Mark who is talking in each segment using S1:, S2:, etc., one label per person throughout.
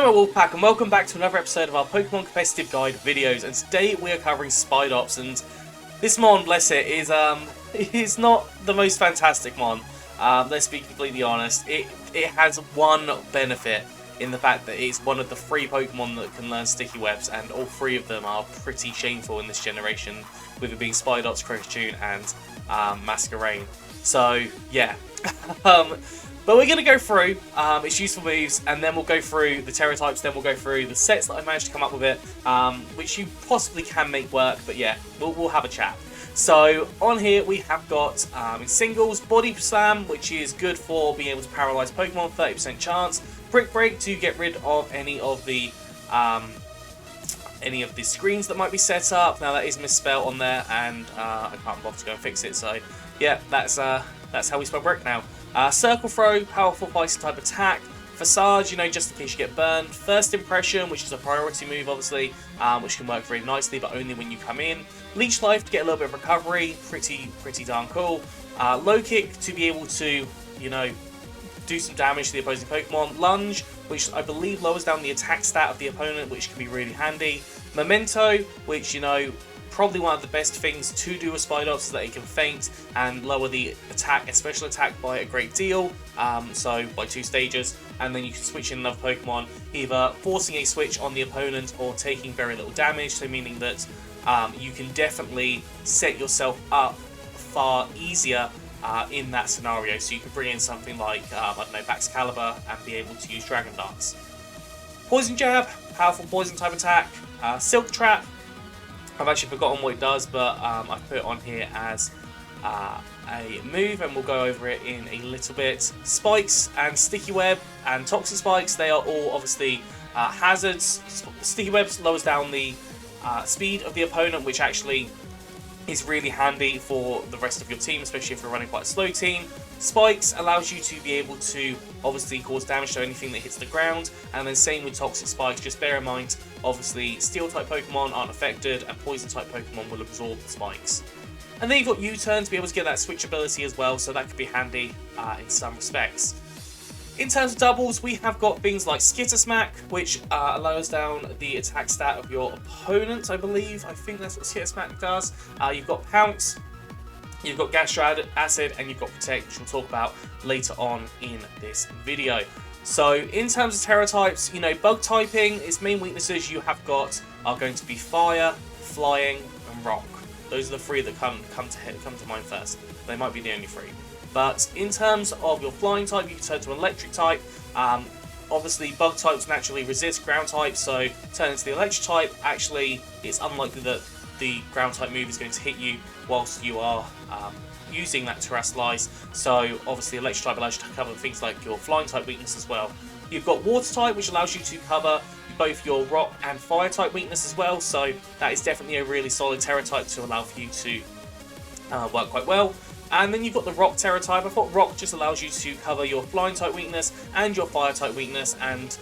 S1: Hello Wolfpack and welcome back to another episode of our Pokemon Competitive Guide videos, and today we are covering Spidops, and this mon, bless it, is not the most fantastic mon. Let's be completely honest. It has one benefit in the fact that it's one of the 3 Pokemon that can learn Sticky Webs, and all 3 of them are pretty shameful in this generation, with it being Spidops, Crocodile, and Masquerain. So yeah. But we're going to go through its useful moves, and then we'll go through the Terra types, then we'll go through the sets that I managed to come up with it, which you possibly can make work, but yeah, we'll have a chat. So on here we have got in singles, Body Slam, which is good for being able to paralyze Pokemon, 30% chance. Brick Break to get rid of any of the screens that might be set up. Now that is misspelled on there, and I can't bother to go and fix it. So yeah, that's how we spell brick now. Circle Throw, powerful Poison type attack. Facade, just in case you get burned. First Impression, which is a priority move, obviously, which can work very nicely, but only when you come in. Leech Life to get a little bit of recovery, pretty darn cool. Low Kick to be able to, do some damage to the opposing Pokemon. Lunge, which I believe lowers down the attack stat of the opponent, which can be really handy. Memento, which, probably one of the best things to do with Spidops is that it can feint and lower the attack, special attack, by a great deal, so by 2 stages, and then you can switch in another Pokemon, either forcing a switch on the opponent or taking very little damage, so meaning that you can definitely set yourself up far easier in that scenario. So you can bring in something like, Baxcalibur and be able to use Dragon Dance. Poison Jab, powerful poison type attack. Silk Trap, I've actually forgotten what it does, but I've put it on here as a move, and we'll go over it in a little bit. Spikes and Sticky Web and Toxic Spikes, they are all obviously hazards. Sticky Webs lowers down the speed of the opponent, which actually is really handy for the rest of your team, especially if you're running quite a slow team. Spikes allows you to be able to obviously cause damage to anything that hits the ground, and then same with Toxic Spikes. Just bear in mind, obviously Steel type Pokemon aren't affected, and Poison type Pokemon will absorb the spikes. And then you've got U-Turn to be able to get that switch ability as well, so that could be handy in some respects. In terms of doubles, we have got things like Skitter Smack, which lowers down the attack stat of your opponent, I believe. I think that's what Skitter Smack does. You've got Pounce, you've got Gastro Acid, and you've got Protect, which we'll talk about later on in this video. So in terms of Terra types, Bug typing, its main weaknesses you have got are going to be Fire, Flying, and Rock. Those are the 3 that come to mind first. They might be the only 3. But in terms of your flying type, you can turn to an electric type. Obviously, bug types naturally resist ground type, so turn into the electric type. Actually, it's unlikely that the ground type move is going to hit you whilst you are using that Terrasilize. So obviously, electric type allows you to cover things like your flying type weakness as well. You've got water type, which allows you to cover both your rock and fire type weakness as well. So that is definitely a really solid Terra type to allow for you to work quite well. And then you've got the Rock Terra type. I thought Rock just allows you to cover your flying type weakness and your fire type weakness and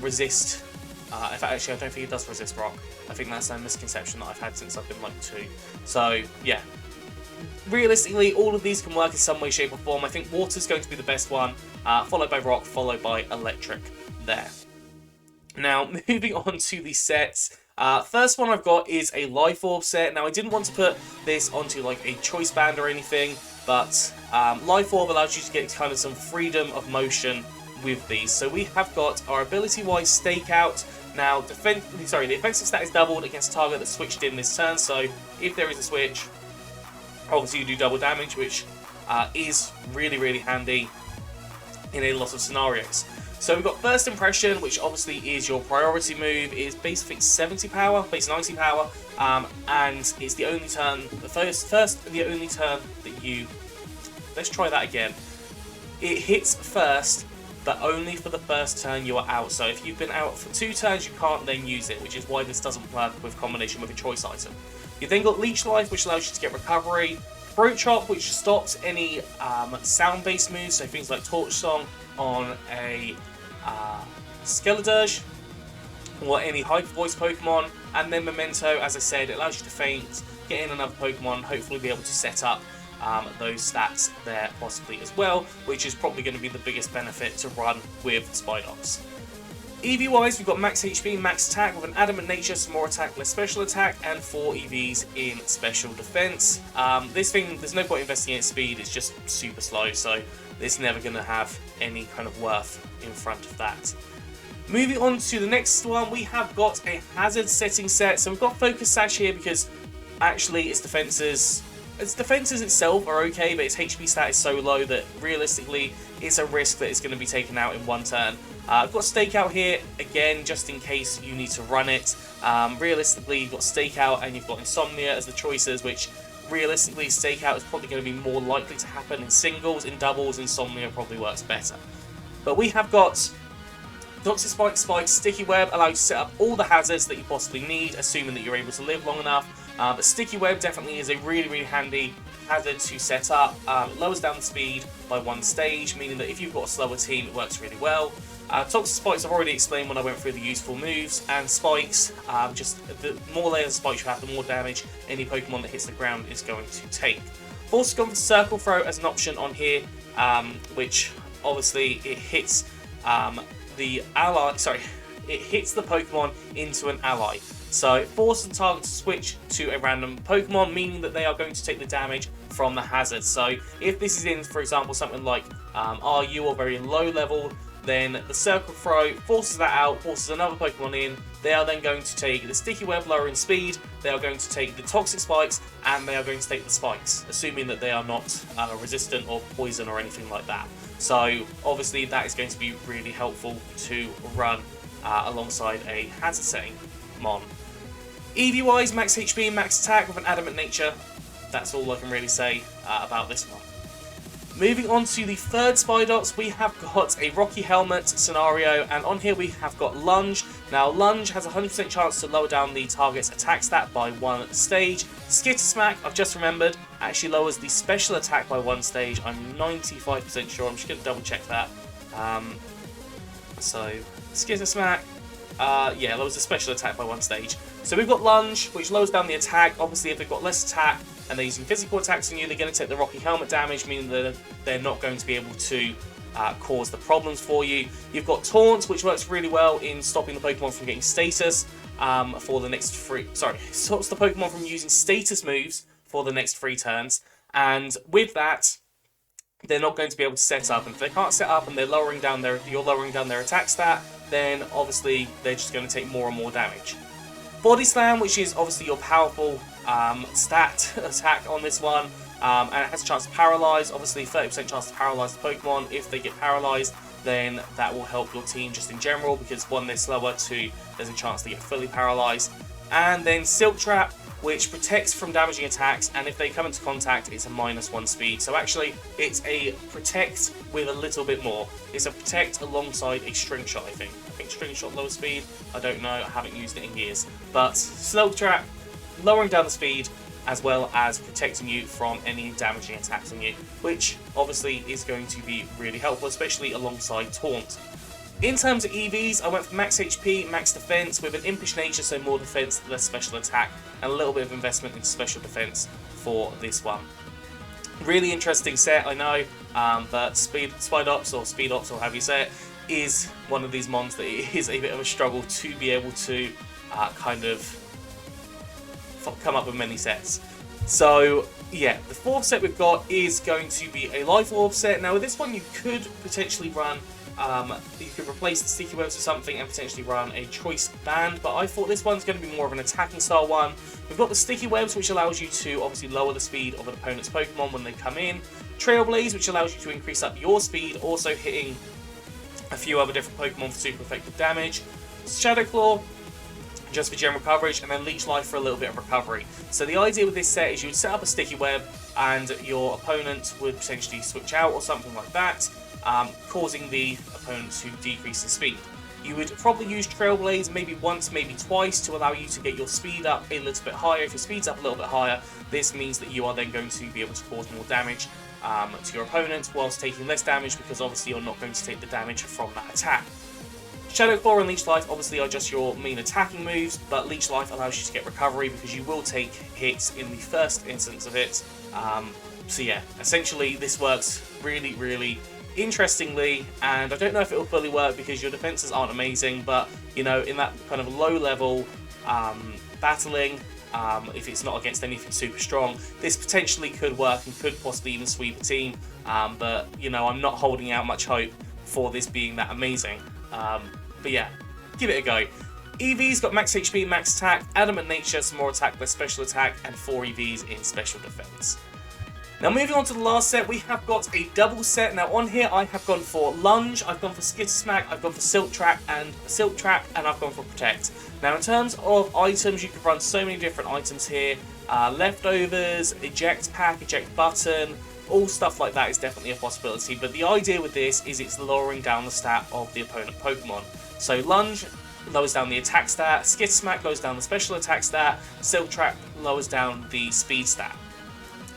S1: resist. In fact, actually, I don't think it does resist Rock. I think that's a misconception that I've had since I've been like 2. So yeah, realistically, all of these can work in some way, shape, or form. I think Water's going to be the best one, followed by Rock, followed by Electric there. Now, moving on to the sets. First one I've got is a Life Orb set. Now, I didn't want to put this onto like a choice band or anything, but Life Orb allows you to get kind of some freedom of motion with these. So we have got our ability-wise Stakeout. Now, the offensive stat is doubled against a target that's switched in this turn. So if there is a switch, obviously you do double damage, which is really handy in a lot of scenarios. So we've got First Impression, which obviously is your priority move. It's base 70 power, base 90 power, and it's the only turn, the only turn that you... Let's try that again. It hits first, but only for the first turn you are out. So if you've been out for 2 turns, you can't then use it, which is why this doesn't work with combination with a choice item. You've then got Leech Life, which allows you to get recovery. Throat Chop, which stops any sound-based moves, so things like Torch Song on a Skeledirge or any high-voice Pokemon. And then Memento, as I said, it allows you to feint, get in another Pokemon, hopefully be able to set up those stats there possibly as well, which is probably going to be the biggest benefit to run with Spidops. EV-wise, we've got max HP, max attack with an adamant nature, some more attack, less special attack, and 4 EVs in special defense. This thing, there's no point investing in its speed, it's just super slow, so it's never going to have any kind of worth in front of that. Moving on to the next one, we have got a hazard setting set. So we've got Focus Sash here because actually its defenses itself are okay, but its HP stat is so low that realistically it's a risk that it's going to be taken out in one turn. I've got Stakeout here, again, just in case you need to run it. Realistically, you've got Stakeout and you've got Insomnia as the choices, which realistically, Stakeout is probably going to be more likely to happen in singles. In doubles, Insomnia probably works better. But we have got Toxic Spike, Spike, Sticky Web, allow you to set up all the hazards that you possibly need, assuming that you're able to live long enough. But Sticky Web definitely is a really handy hazard to set up. It lowers down the speed by 1 stage, meaning that if you've got a slower team, it works really well. Toxic Spikes I've already explained when I went through the useful moves, and Spikes, just the more layers of spikes you have, the more damage any Pokemon that hits the ground is going to take. I've also gone for Circle Throw as an option on here, which obviously it hits it hits the Pokemon into an ally. So it forces the target to switch to a random Pokemon, meaning that they are going to take the damage from the hazard. So if this is in, for example, something like RU or very low level, then the Circle Throw forces that out, forces another Pokemon in. They are then going to take the Sticky Web lowering speed, they are going to take the Toxic Spikes, and they are going to take the Spikes, assuming that they are not resistant or poison or anything like that. So obviously that is going to be really helpful to run alongside a hazard setting Mon. EV wise, max HP, max attack with an adamant nature. That's all I can really say about this one. Moving on to the third Spidops, we have got a Rocky Helmet scenario, and on here we have got Lunge. Now, Lunge has a 100% chance to lower down the target's attack stat by 1 stage. Skitter Smack, I've just remembered, actually lowers the special attack by 1 stage. I'm 95% sure, I'm just going to double check that. So, Skitter Smack, yeah, lowers the special attack by 1 stage. So we've got Lunge, which lowers down the attack. Obviously, if they've got less attack and they're using physical attacks on you, they're going to take the Rocky Helmet damage, meaning that they're not going to be able to cause the problems for you. You've got Taunt, which works really well in stopping the Pokemon from getting status for the next stops the Pokemon from using status moves for the next 3 turns. And with that, they're not going to be able to set up. And if they can't set up and you're lowering down their attack stat, then obviously they're just going to take more and more damage. Body Slam, which is obviously your powerful stat attack on this one, and it has a chance to paralyze. Obviously 30% chance to paralyze the Pokemon. If they get paralyzed, then that will help your team just in general, because 1, they're slower, 2, there's a chance to get fully paralyzed. And then Silk Trap, which protects from damaging attacks, and if they come into contact, it's a -1 speed. So actually, it's a protect with a little bit more. It's a protect alongside a String Shot, I think. I think String Shot lower speed, I don't know, I haven't used it in years. But Silk Trap, lowering down the speed, as well as protecting you from any damaging attacks on you, which obviously is going to be really helpful, especially alongside Taunt. In terms of EVs, I went for max HP, max defense with an impish nature, so more defense, less special attack, and a little bit of investment in special defense for this one. Really interesting set, I know, but Spidops, or Speedops, or however you say it, is one of these mons that it is a bit of a struggle to be able to kind of come up with many sets. So yeah, the 4th set we've got is going to be a Life Orb set. Now with this one you could potentially run you could replace the Sticky Webs with something and potentially run a Choice Band, but I thought this one's going to be more of an attacking style one. We've got the Sticky Webs, which allows you to obviously lower the speed of an opponent's Pokemon when they come in. Trailblaze, which allows you to increase up your speed, also hitting a few other different Pokemon for super effective damage. Shadow Claw, just for general coverage, and then Leech Life for a little bit of recovery. So the idea with this set is you would set up a Sticky Web and your opponent would potentially switch out or something like that, causing the opponent to decrease in speed. You would probably use Trailblaze maybe once, maybe twice to allow you to get your speed up a little bit higher. If your speed's up a little bit higher, this means that you are then going to be able to cause more damage to your opponent whilst taking less damage, because obviously you're not going to take the damage from that attack. Shadow Claw and Leech Life obviously are just your main attacking moves, but Leech Life allows you to get recovery because you will take hits in the first instance of it. So yeah, essentially this works really interestingly, and I don't know if it will fully work because your defenses aren't amazing, but you know, in that kind of low level battling, if it's not against anything super strong, this potentially could work and could possibly even sweep a team. But you know, I'm not holding out much hope for this being that amazing. But yeah, give it a go. EV's got max HP, max attack, adamant nature, some more attack, less special attack, and 4 EVs in special defense. Now moving on to the last set, we have got a double set. Now on here I have gone for Lunge, I've gone for Skitter Smack, I've gone for Silk Trap, and I've gone for Protect. Now in terms of items, you can run so many different items here. Leftovers, Eject Pack, Eject Button, all stuff like that is definitely a possibility, but the idea with this is it's lowering down the stat of the opponent Pokemon. So Lunge lowers down the attack stat, Skitter Smack lowers down the special attack stat, Silk Trap lowers down the speed stat.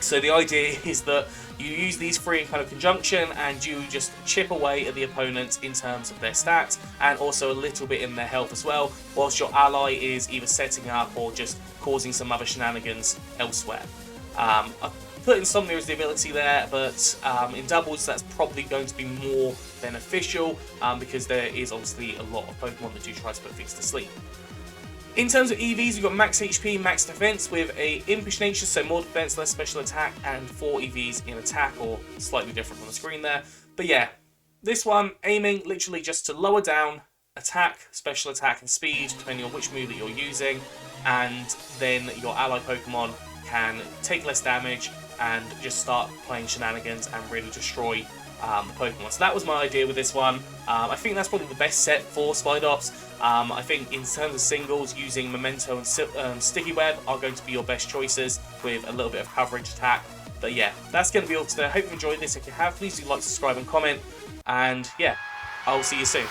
S1: So the idea is that you use these three in kind of conjunction and you just chip away at the opponent in terms of their stats and also a little bit in their health as well, whilst your ally is either setting up or just causing some other shenanigans elsewhere. I've put Insomnia as the ability there, but in doubles that's probably going to be more beneficial because there is obviously a lot of Pokemon that do try to put things to sleep. In terms of EVs, we've got max HP, max defense with a impish nature, so more defense, less special attack, and 4 EVs in attack, or slightly different on the screen there. But yeah, this one aiming literally just to lower down attack, special attack, and speed, depending on which move that you're using, and then your ally Pokemon can take less damage and just start playing shenanigans and really destroy the Pokemon. So that was my idea with this one. I think that's probably the best set for Spidops. I think in terms of singles, using Memento and Sticky Web are going to be your best choices with a little bit of coverage attack. But yeah, that's going to be all today. I hope you enjoyed this. If you have, please do like, subscribe and comment. And yeah, I'll see you soon.